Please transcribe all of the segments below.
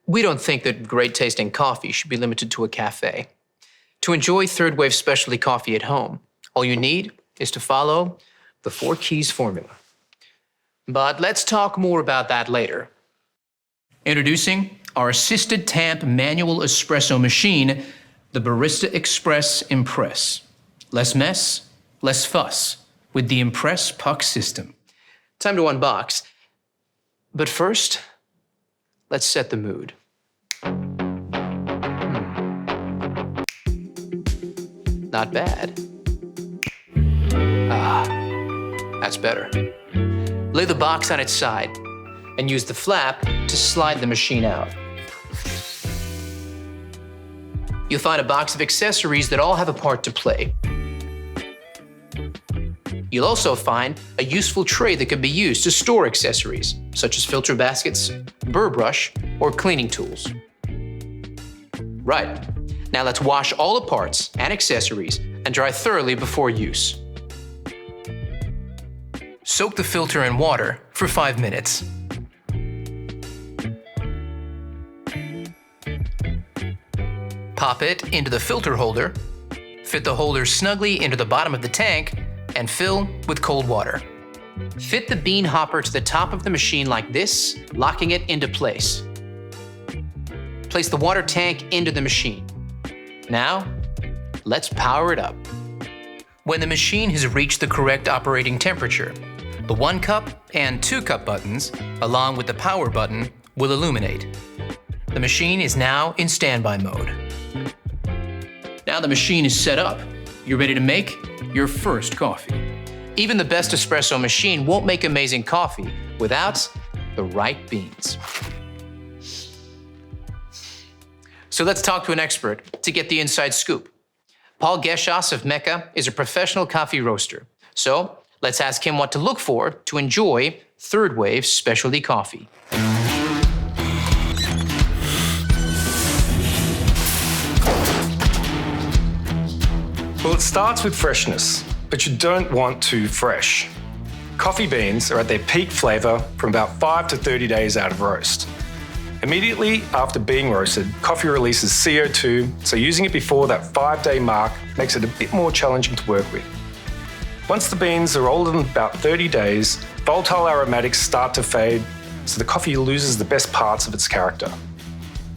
We don't think that great tasting coffee should be limited to a cafe. To enjoy third wave specialty coffee at home, all you need is to follow the 4 keys formula. But let's talk more about that later. Introducing our assisted tamp manual espresso machine, the Barista Express Impress. Less mess, less fuss with the Impress puck system. Time to unbox. But first, let's set the mood. Not bad. That's better. Lay the box on its side and use the flap to slide the machine out. You'll find a box of accessories that all have a part to play. You'll also find a useful tray that can be used to store accessories, such as filter baskets, burr brush, or cleaning tools. Right, now let's wash all the parts and accessories and dry thoroughly before use. Soak the filter in water for 5 minutes. Pop it into the filter holder, fit the holder snugly into the bottom of the tank, and fill with cold water. Fit the bean hopper to the top of the machine like this, locking it into place. Place the water tank into the machine. Now, let's power it up. When the machine has reached the correct operating temperature, the 1 cup and 2 cup buttons, along with the power button, will illuminate. The machine is now in standby mode. Now the machine is set up, you're ready to make your first coffee. Even the best espresso machine won't make amazing coffee without the right beans. So let's talk to an expert to get the inside scoop. Paul Geschas of Mecca is a professional coffee roaster. So let's ask him what to look for to enjoy third wave specialty coffee. Well, it starts with freshness, but you don't want too fresh. Coffee beans are at their peak flavour from about 5 to 30 days out of roast. Immediately after being roasted, coffee releases CO2, so using it before that 5-day mark makes it a bit more challenging to work with. Once the beans are older than about 30 days, volatile aromatics start to fade, so the coffee loses the best parts of its character.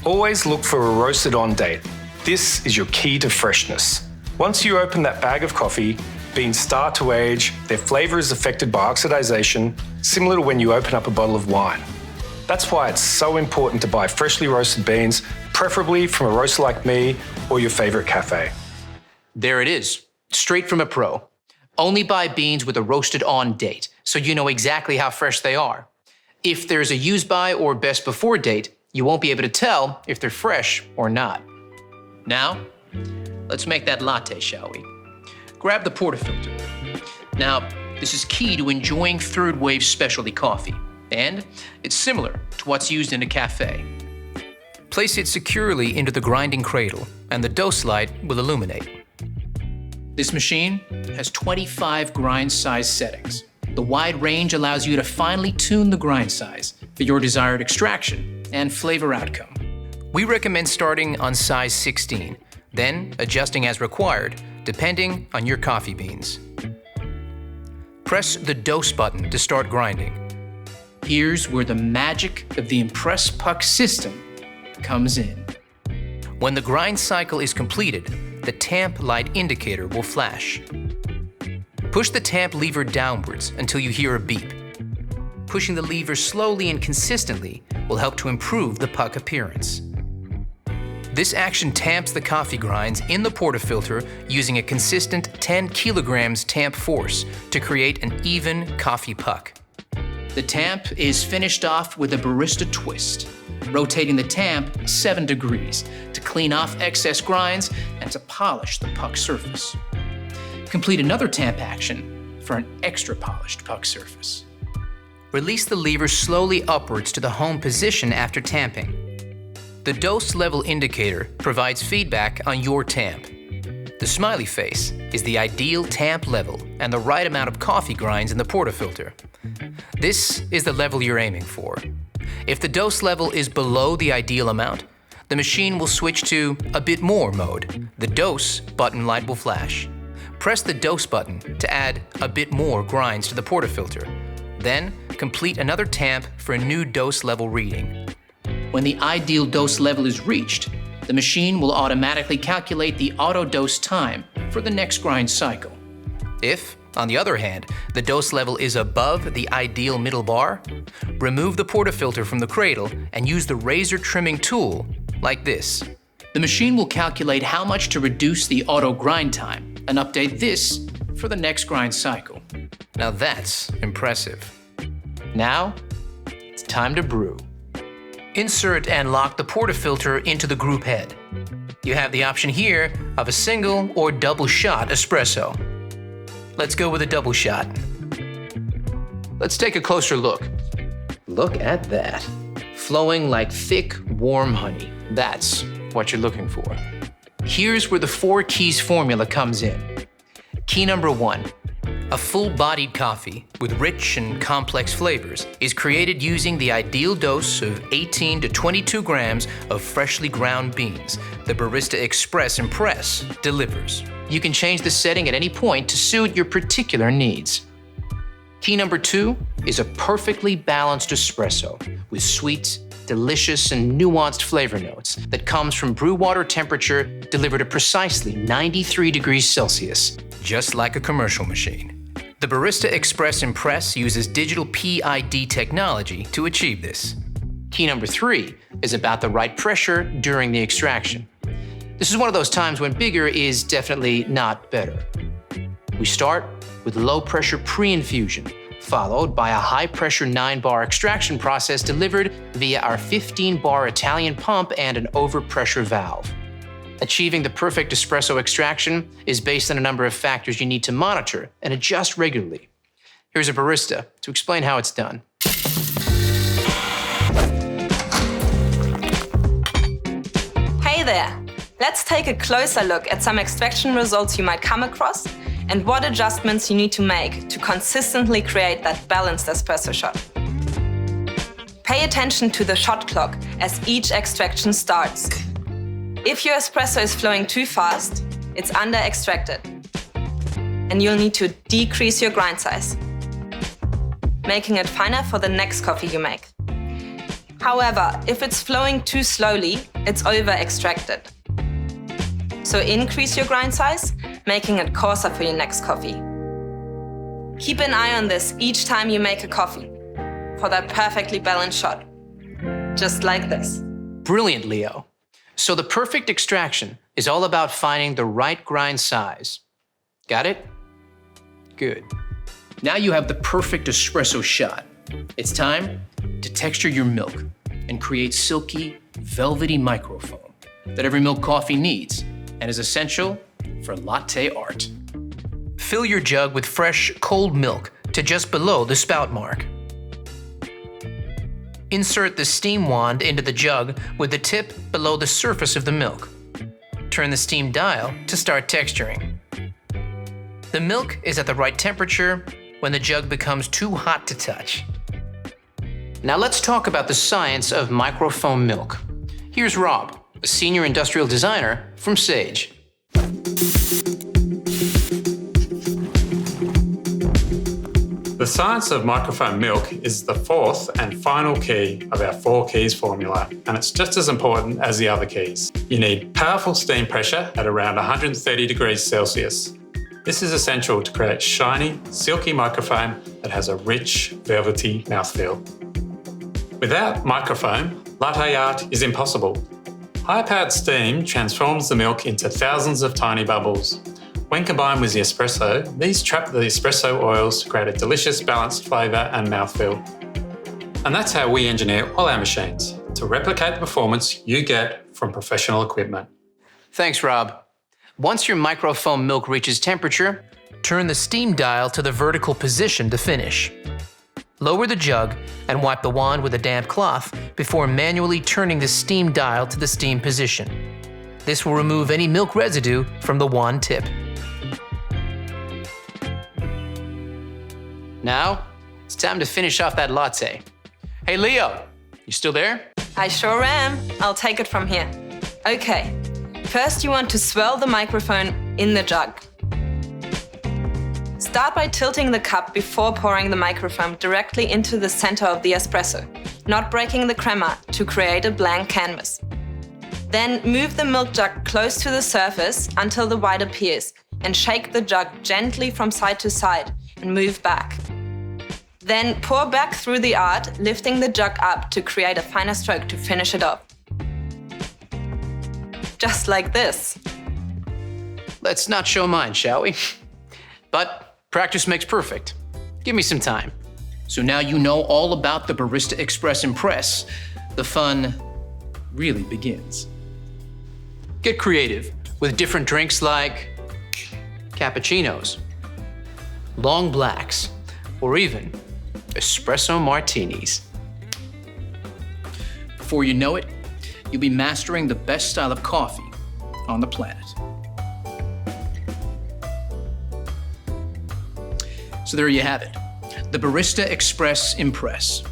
Always look for a roasted on date. This is your key to freshness. Once you open that bag of coffee, beans start to age, their flavour is affected by oxidization, similar to when you open up a bottle of wine. That's why it's so important to buy freshly roasted beans, preferably from a roaster like me or your favourite cafe. There it is, straight from a pro. Only buy beans with a roasted on date, so you know exactly how fresh they are. If there's a use by or best before date, you won't be able to tell if they're fresh or not. Now, let's make that latte, shall we? Grab the portafilter. Now, this is key to enjoying third wave specialty coffee, and it's similar to what's used in a cafe. Place it securely into the grinding cradle, and the dose light will illuminate. This machine has 25 grind size settings. The wide range allows you to finely tune the grind size for your desired extraction and flavor outcome. We recommend starting on size 16, then adjusting as required, depending on your coffee beans. Press the dose button to start grinding. Here's where the magic of the Impress puck system comes in. When the grind cycle is completed, the tamp light indicator will flash. Push the tamp lever downwards until you hear a beep. Pushing the lever slowly and consistently will help to improve the puck appearance. This action tamps the coffee grinds in the portafilter using a consistent 10 kilograms tamp force to create an even coffee puck. The tamp is finished off with a barista twist, rotating the tamp 7 degrees to clean off excess grinds and to polish the puck surface. Complete another tamp action for an extra polished puck surface. Release the lever slowly upwards to the home position after tamping. The dose level indicator provides feedback on your tamp. The smiley face is the ideal tamp level and the right amount of coffee grinds in the portafilter. This is the level you're aiming for. If the dose level is below the ideal amount, the machine will switch to a bit more mode. The dose button light will flash. Press the dose button to add a bit more grinds to the portafilter. Then, complete another tamp for a new dose level reading. When the ideal dose level is reached, the machine will automatically calculate the auto dose time for the next grind cycle. If, on the other hand, the dose level is above the ideal middle bar, remove the portafilter from the cradle and use the razor trimming tool like this. The machine will calculate how much to reduce the auto grind time and update this for the next grind cycle. Now that's impressive. Now, it's time to brew. Insert and lock the portafilter into the group head. You have the option here of a single or double shot espresso. Let's go with a double shot. Let's take a closer look. Look at that. Flowing like thick, warm honey. That's what you're looking for. Here's where the 4 keys formula comes in. Key number 1. A full-bodied coffee with rich and complex flavors is created using the ideal dose of 18 to 22 grams of freshly ground beans. The Barista Express Impress delivers. You can change the setting at any point to suit your particular needs. Key number 2 is a perfectly balanced espresso with sweet, delicious, and nuanced flavor notes that comes from brew water temperature delivered at precisely 93 degrees Celsius, just like a commercial machine. The Barista Express Impress uses digital PID technology to achieve this. Key number 3 is about the right pressure during the extraction. This is one of those times when bigger is definitely not better. We start with low-pressure pre-infusion, followed by a high-pressure 9-bar extraction process delivered via our 15-bar Italian pump and an overpressure valve. Achieving the perfect espresso extraction is based on a number of factors you need to monitor and adjust regularly. Here's a barista to explain how it's done. Hey there! Let's take a closer look at some extraction results you might come across and what adjustments you need to make to consistently create that balanced espresso shot. Pay attention to the shot clock as each extraction starts. If your espresso is flowing too fast, it's under-extracted, and you'll need to decrease your grind size, making it finer for the next coffee you make. However, if it's flowing too slowly, it's over-extracted. So increase your grind size, making it coarser for your next coffee. Keep an eye on this each time you make a coffee for that perfectly balanced shot. Just like this. Brilliant, Leo. So the perfect extraction is all about finding the right grind size. Got it? Good. Now you have the perfect espresso shot. It's time to texture your milk and create silky, velvety microfoam that every milk coffee needs and is essential for latte art. Fill your jug with fresh, cold milk to just below the spout mark. Insert the steam wand into the jug with the tip below the surface of the milk. Turn the steam dial to start texturing. The milk is at the right temperature when the jug becomes too hot to touch. Now let's talk about the science of microfoam milk. Here's Rob, a senior industrial designer from Sage. The science of microfoam milk is the 4th and final key of our 4 keys formula, and it's just as important as the other keys. You need powerful steam pressure at around 130 degrees Celsius. This is essential to create shiny, silky microfoam that has a rich, velvety mouthfeel. Without microfoam, latte art is impossible. High-powered steam transforms the milk into thousands of tiny bubbles. When combined with the espresso, these trap the espresso oils to create a delicious balanced flavour and mouthfeel. And that's how we engineer all our machines, to replicate the performance you get from professional equipment. Thanks, Rob. Once your microfoam milk reaches temperature, turn the steam dial to the vertical position to finish. Lower the jug and wipe the wand with a damp cloth before manually turning the steam dial to the steam position. This will remove any milk residue from the wand tip. Now, it's time to finish off that latte. Hey Leo, You still there? I sure am. I'll take it from here. Okay, first you want to swirl the microphone in the jug. Start by tilting the cup before pouring the microfoam directly into the center of the espresso, not breaking the crema to create a blank canvas. Then move the milk jug close to the surface until the white appears and shake the jug gently from side to side and move back. Then pour back through the art, lifting the jug up to create a finer stroke to finish it off. Just like this. Let's not show mine, shall we? But practice makes perfect. Give me some time. So now you know all about the Barista Express Impress. The fun really begins. Get creative with different drinks like cappuccinos, long blacks, or even espresso martinis. Before you know it, you'll be mastering the best style of coffee on the planet. So there you have it, the Barista Express Impress.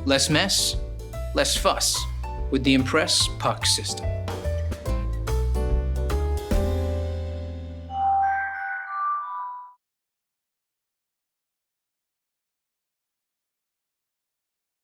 Less mess, less fuss with the Impress puck system.